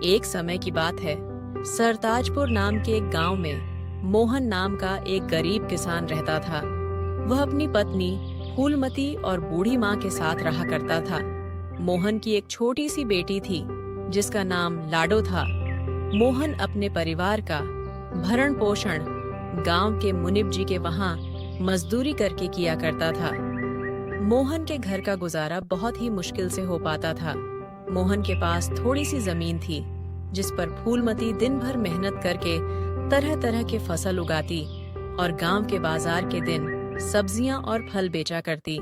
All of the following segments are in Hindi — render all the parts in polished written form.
एक समय की बात है। सरताजपुर नाम के एक गांव में मोहन नाम का एक गरीब किसान रहता था। वह अपनी पत्नी फूलमती और बूढ़ी माँ के साथ रहा करता था। मोहन की एक छोटी सी बेटी थी जिसका नाम लाडो था। मोहन अपने परिवार का भरण पोषण गांव के मुनिब जी के वहां मजदूरी करके किया करता था। मोहन के घर का गुजारा बहुत ही मुश्किल से हो पाता था। मोहन के पास थोड़ी सी जमीन थी जिस पर फूलमती दिन भर मेहनत करके तरह तरह के फसल उगाती और गांव के बाजार के दिन सब्जियां और फल बेचा करती।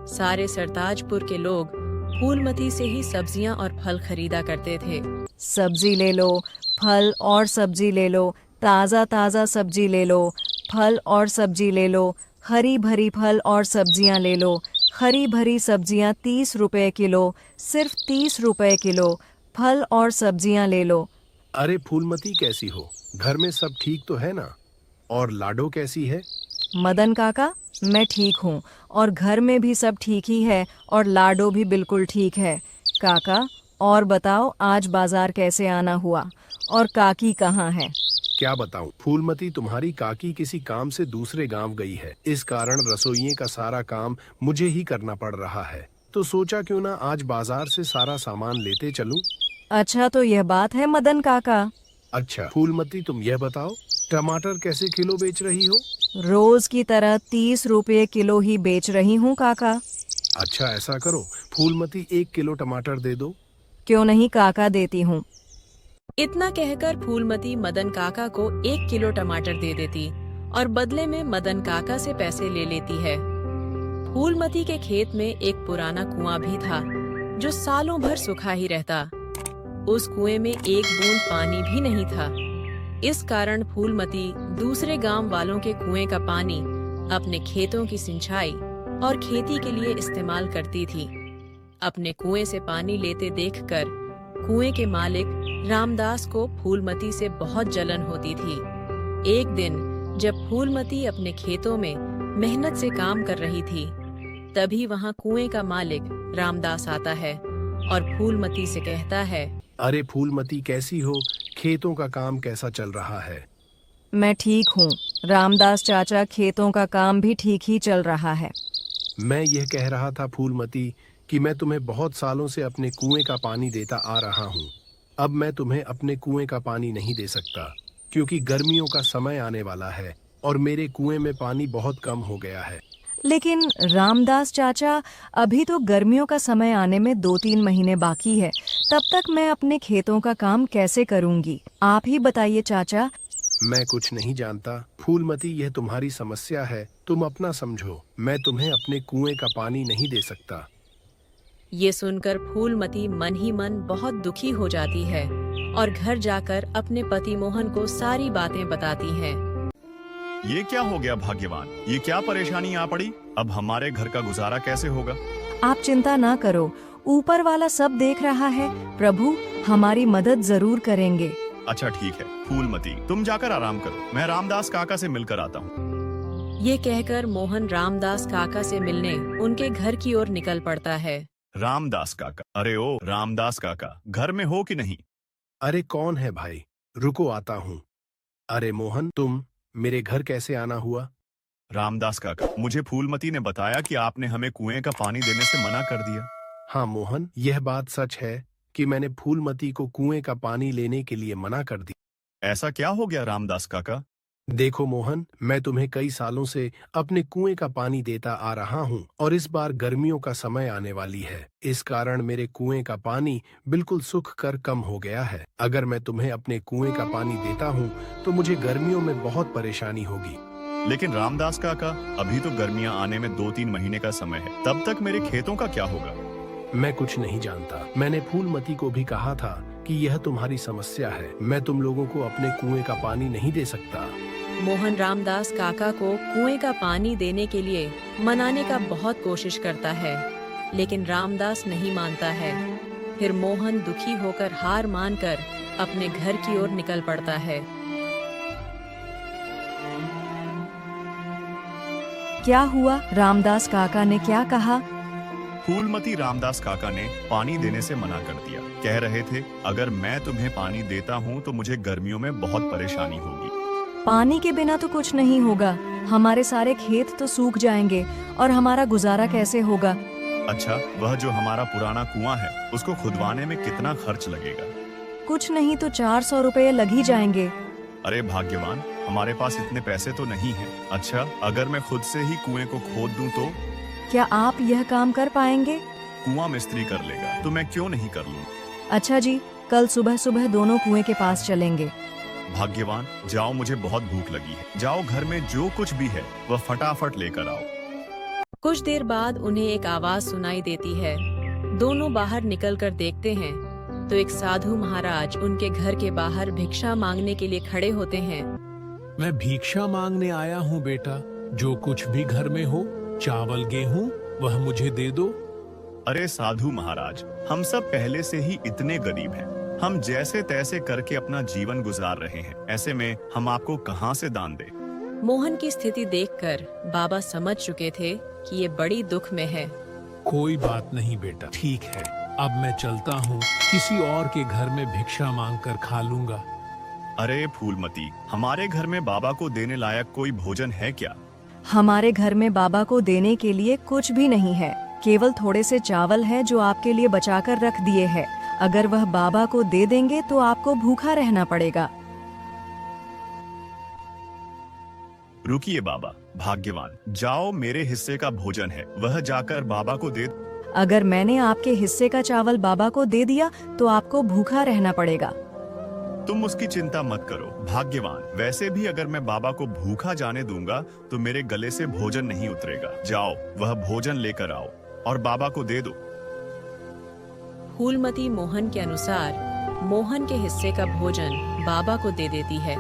सारे सरताजपुर के लोग फूलमती से ही सब्जियां और फल खरीदा करते थे। सब्जी ले लो, फल और सब्जी ले लो, ताज़ा ताज़ा सब्जी ले लो, फल और सब्जी ले लो, हरी भरी फल और सब्जियां ले लो। हरी भरी सब्जियां 30 रुपए किलो, सिर्फ 30 रुपए किलो। फल और सब्जियां ले लो। अरे फूलमती कैसी हो? घर में सब ठीक तो है ना? और लाडो कैसी है? मदन काका, मैं ठीक हूँ और घर में भी सब ठीक ही है और लाडो भी बिल्कुल ठीक है। काका, और बताओ आज बाजार कैसे आना हुआ और काकी कहाँ है? क्या बताऊं, फूलमती तुम्हारी काकी किसी काम से दूसरे गांव गई है। इस कारण रसोइये का सारा काम मुझे ही करना पड़ रहा है। तो सोचा क्यों ना आज बाजार से सारा सामान लेते चलूं। अच्छा, तो यह बात है मदन काका। अच्छा फूलमती, तुम यह बताओ टमाटर कैसे किलो बेच रही हो? रोज की तरह 30 रुपये किलो ही बेच रही हूँ काका। अच्छा ऐसा करो, फूलमती 1 किलो टमाटर दे दो। क्यों नहीं काका, देती हूँ। इतना कहकर फूलमती मदन काका को 1 किलो टमाटर दे देती और बदले में मदन काका से पैसे ले लेती है। फूलमती के खेत में एक पुराना कुआं भी था जो सालों भर सूखा ही रहता। उस कुएं में एक बूंद पानी भी नहीं था। इस कारण फूलमती दूसरे गांव वालों के कुएं का पानी अपने खेतों की सिंचाई और खेती के लिए इस्तेमाल करती थी। अपने कुएं से पानी लेते देखकर कुएं के मालिक रामदास को फूलमती से बहुत जलन होती थी। एक दिन जब फूलमती अपने खेतों में मेहनत से काम कर रही थी, तभी वहां कुएं का मालिक रामदास आता है और फूलमती से कहता है, अरे फूलमती कैसी हो? खेतों का काम कैसा चल रहा है? मैं ठीक हूँ रामदास चाचा, खेतों का काम भी ठीक ही चल रहा है। मैं यह कह रहा था फूलमती कि मैं तुम्हें बहुत सालों से अपने कुएं का पानी देता आ रहा हूँ। अब मैं तुम्हें अपने कुएं का पानी नहीं दे सकता क्योंकि गर्मियों का समय आने वाला है और मेरे कुएं में पानी बहुत कम हो गया है। लेकिन रामदास चाचा, अभी तो गर्मियों का समय आने में 2-3 महीने बाकी है। तब तक मैं अपने खेतों का काम कैसे करूंगी? आप ही बताइए चाचा। मैं कुछ नहीं जानता फूलमती, यह तुम्हारी समस्या है, तुम अपना समझो। मैं तुम्हें अपने कुएं का पानी नहीं दे सकता। ये सुनकर फूलमती मन ही मन बहुत दुखी हो जाती है और घर जाकर अपने पति मोहन को सारी बातें बताती है। ये क्या हो गया भाग्यवान, ये क्या परेशानी आ पड़ी? अब हमारे घर का गुजारा कैसे होगा? आप चिंता ना करो, ऊपर वाला सब देख रहा है। प्रभु हमारी मदद जरूर करेंगे। अच्छा ठीक है फूलमती, तुम जाकर आराम करो, मैं रामदास काका से मिलकर आता हूँ। ये कहकर मोहन रामदास काका से मिलने उनके घर की ओर निकल पड़ता है। रामदास काका, अरे ओ रामदास काका, घर में हो कि नहीं? अरे कौन है भाई, रुको आता हूँ। अरे मोहन, तुम मेरे घर कैसे आना हुआ? रामदास काका, मुझे फूलमती ने बताया कि आपने हमें कुएं का पानी देने से मना कर दिया। हाँ मोहन, यह बात सच है कि मैंने फूलमती को कुएं का पानी लेने के लिए मना कर दिया। ऐसा क्या हो गया रामदास काका? देखो मोहन, मैं तुम्हें कई सालों से अपने कुएं का पानी देता आ रहा हूं और इस बार गर्मियों का समय आने वाली है। इस कारण मेरे कुएं का पानी बिल्कुल सूख कर कम हो गया है। अगर मैं तुम्हें अपने कुएं का पानी देता हूं तो मुझे गर्मियों में बहुत परेशानी होगी। लेकिन रामदास काका, अभी तो गर्मियां आने में 2-3 महीने का समय है, तब तक मेरे खेतों का क्या होगा? मैं कुछ नहीं जानता। मैंने फूलमती को भी कहा था कि यह तुम्हारी समस्या है। मैं तुम लोगों को अपने कुएं का पानी नहीं दे सकता। मोहन रामदास काका को कुएं का पानी देने के लिए मनाने का बहुत कोशिश करता है, लेकिन रामदास नहीं मानता है। फिर मोहन दुखी होकर हार मानकर अपने घर की ओर निकल पड़ता है। क्या हुआ? रामदास काका ने क्या कहा? फूलमती रामदास काका ने पानी देने से मना कर दिया। कह रहे थे, अगर मैं तुम्हें पानी देता हूँ तो मुझे गर्मियों में बहुत परेशानी होगी। पानी के बिना तो कुछ नहीं होगा, हमारे सारे खेत तो सूख जाएंगे और हमारा गुजारा कैसे होगा। अच्छा, वह जो हमारा पुराना कुआं है उसको खुदवाने में कितना खर्च लगेगा? कुछ नहीं तो 400 रुपये लग ही जाएंगे। अरे भाग्यवान, हमारे पास इतने पैसे तो नहीं हैं। अच्छा, अगर मैं खुद से ही कुएं को खोद दूं तो? क्या आप यह काम कर पाएंगे? कुआं मिस्त्री कर लेगा तो मैं क्यों नहीं कर लूं? अच्छा जी, कल सुबह सुबह दोनों कुएं के पास चलेंगे। भाग्यवान, जाओ, मुझे बहुत भूख लगी है। जाओ, घर में जो कुछ भी है वह फटाफट लेकर आओ। कुछ देर बाद उन्हें एक आवाज सुनाई देती है। दोनों बाहर निकलकर देखते हैं तो एक साधु महाराज उनके घर के बाहर भिक्षा मांगने के लिए खड़े होते हैं। मैं भिक्षा मांगने आया हूँ बेटा, जो कुछ भी घर में हो, चावल गेहूँ, वह मुझे दे दो। अरे साधु महाराज, हम सब पहले से ही इतने गरीब हैं। हम जैसे तैसे करके अपना जीवन गुजार रहे हैं। ऐसे में हम आपको कहां से दान दें? मोहन की स्थिति देखकर बाबा समझ चुके थे कि ये बड़ी दुख में है। कोई बात नहीं बेटा, ठीक है, अब मैं चलता हूँ, किसी और के घर में भिक्षा मांग कर खा लूंगा। अरे फूलमती, हमारे घर में बाबा को देने लायक कोई भोजन है क्या? हमारे घर में बाबा को देने के लिए कुछ भी नहीं है, केवल थोड़े से चावल है जो आपके लिए बचाकर रख दिए हैं। अगर वह बाबा को दे देंगे तो आपको भूखा रहना पड़ेगा। रुकिए बाबा, भाग्यवान, जाओ, मेरे हिस्से का भोजन है, वह जाकर बाबा को दे। अगर मैंने आपके हिस्से का चावल बाबा को दे दिया तो आपको भूखा रहना पड़ेगा। तुम उसकी चिंता मत करो भाग्यवान। वैसे भी अगर मैं बाबा को भूखा जाने दूंगा तो मेरे गले से भोजन नहीं उतरेगा। जाओ, वह भोजन लेकर आओ और बाबा को दे दो। फूलमती मोहन के अनुसार मोहन के हिस्से का भोजन बाबा को दे देती है।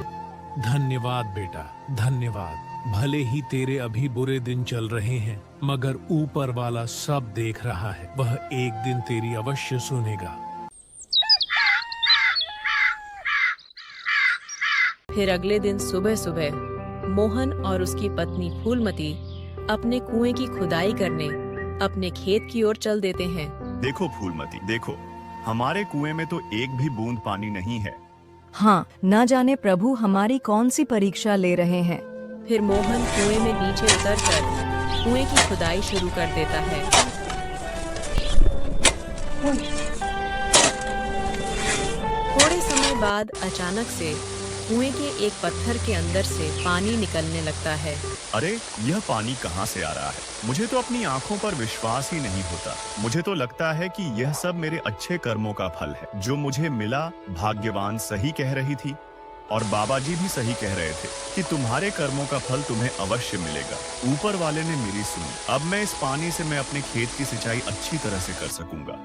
धन्यवाद बेटा, धन्यवाद। भले ही तेरे अभी बुरे दिन चल रहे हैं, मगर ऊपर वाला सब देख रहा है, वह एक दिन तेरी अवश्य सुनेगा। फिर अगले दिन सुबह सुबह मोहन और उसकी पत्नी फूलमती अपने कुएं की खुदाई करने अपने खेत की ओर चल देते हैं। देखो फूलमती, देखो, हमारे कुएं में तो एक भी बूंद पानी नहीं है। हाँ, न जाने प्रभु हमारी कौन सी परीक्षा ले रहे हैं। फिर मोहन कुएं में नीचे उतरकर कुएं की खुदाई शुरू कर देता है। थोड़े समय बाद अचानक से कुएं के एक पत्थर के अंदर से पानी निकलने लगता है। अरे, यह पानी कहाँ से आ रहा है? मुझे तो अपनी आंखों पर विश्वास ही नहीं होता। मुझे तो लगता है कि यह सब मेरे अच्छे कर्मों का फल है जो मुझे मिला। भाग्यवान सही कह रही थी और बाबा जी भी सही कह रहे थे कि तुम्हारे कर्मों का फल तुम्हें अवश्य मिलेगा। ऊपर वाले ने मेरी सुनी। अब मैं इस पानी से मैं अपने खेत की सिंचाई अच्छी तरह से कर सकूंगा।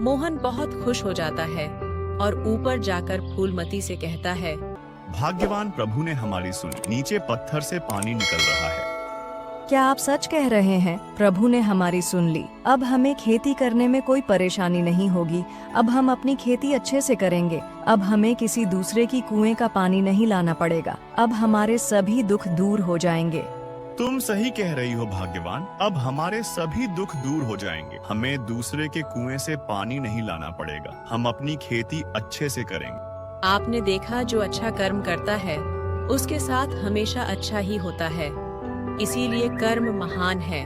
मोहन बहुत खुश हो जाता है और ऊपर जाकर फूलमती से कहता है, भाग्यवान प्रभु ने हमारी सुनी। नीचे पत्थर से पानी निकल रहा है। क्या आप सच कह रहे हैं? प्रभु ने हमारी सुन ली। अब हमें खेती करने में कोई परेशानी नहीं होगी। अब हम अपनी खेती अच्छे से करेंगे। अब हमें किसी दूसरे की कुएं का पानी नहीं लाना पड़ेगा। अब हमारे सभी दुख दूर हो जाएंगे। तुम सही कह रही हो भाग्यवान। अब हमारे सभी दुख दूर हो जाएंगे। हमें दूसरे के कुएं से पानी नहीं लाना पड़ेगा। हम अपनी खेती अच्छे से करेंगे। आपने देखा, जो अच्छा कर्म करता है उसके साथ हमेशा अच्छा ही होता है। इसीलिए कर्म महान है।